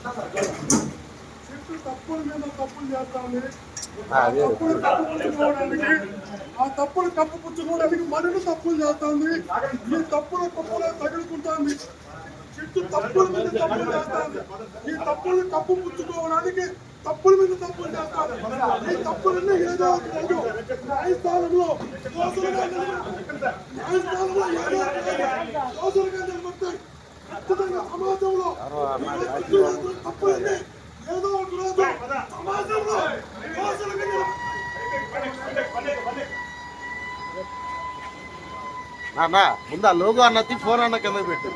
చెట్టు తప్పుల మీద తప్పులు చేస్తామని తప్పులు కప్పుపుచ్చుకోవడానికి ఆ తప్పులు కప్పుపుచ్చుకోవడానికి మరిన్ని తప్పులు చేస్తుంది. ఈ తప్పుల తప్పులే తగులుకుంటుంది. చెట్టు తప్పుల మీద తప్పులు చేస్తుంది. ఈ తప్పులు కప్పుపుచ్చుకోవడానికి తప్పుల మీద తప్పులు చేస్తారు. ఈ తప్పులన్నీ ఏదో న్యాయస్థానంలో దోషులుగా నిలబడతాయి. ఖచ్చితంగా సమాజంలో తప్పులన్నీ ఏదో ఒక రోజు సమాజంలో అన్న ముందు ఆ లోగో అన్నది ఫోన్ అన్న కింద పెట్టు.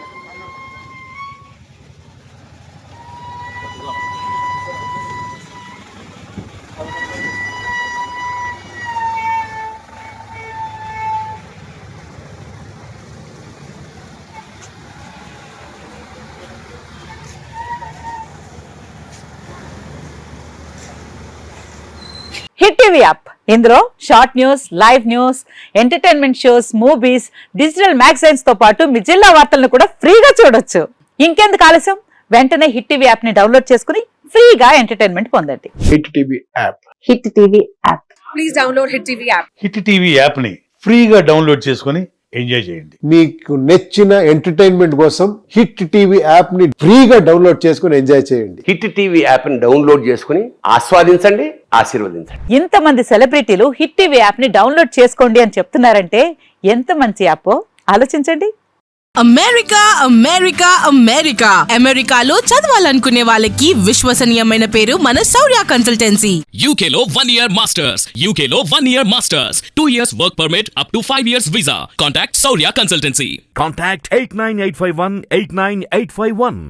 హిట్ టీవీ యాప్ ఇందులో short news, live news, entertainment shows, movies, digital magazines తో పాటు మీ జిల్లా వార్తలను కూడా ఫ్రీగా చూడొచ్చు. ఇంకెందుకు ఆలస్యం, వెంటనే హిట్ టీవీ యాప్ ని డౌన్లోడ్ చేసుకుని ఫ్రీగా ఎంటర్టైన్మెంట్ పొందండి. Hit TV app. Hit TV app please download hit TV app. Hit TV app ని ఫ్రీగా డౌన్లోడ్ చేసుకుని ఎంజాయ్ చేయండి. మీకు నచ్చిన ఎంటర్టైన్మెంట్ కోసం హిట్ టీవీ యాప్ ని ఫ్రీగా డౌన్లోడ్ చేసుకుని ఎంజాయ్ చేయండి. హిట్ టీవీ యాప్ ని డౌన్లోడ్ చేసుకుని ఆస్వాదించండి, ఆశీర్వదించండి. ఇంతమంది సెలబ్రిటీలు హిట్ టీవీ యాప్ ని డౌన్లోడ్ చేసుకోండి అని చెప్తున్నారంటే ఎంత మంచి యాప్ ఆలోచించండి. అమెరికా అమెరికా అమెరికా అమెరికాలో చదవాలనుకునే వాళ్ళకి విశ్వసనీయమైన పేరు మన శౌర్య కన్సల్టెన్సీ. UK లో 1 year masters, UK లో 1 year masters, 2 years work permit up to 5 years visa. Contact Saurya Consultancy. Contact 89851 89851.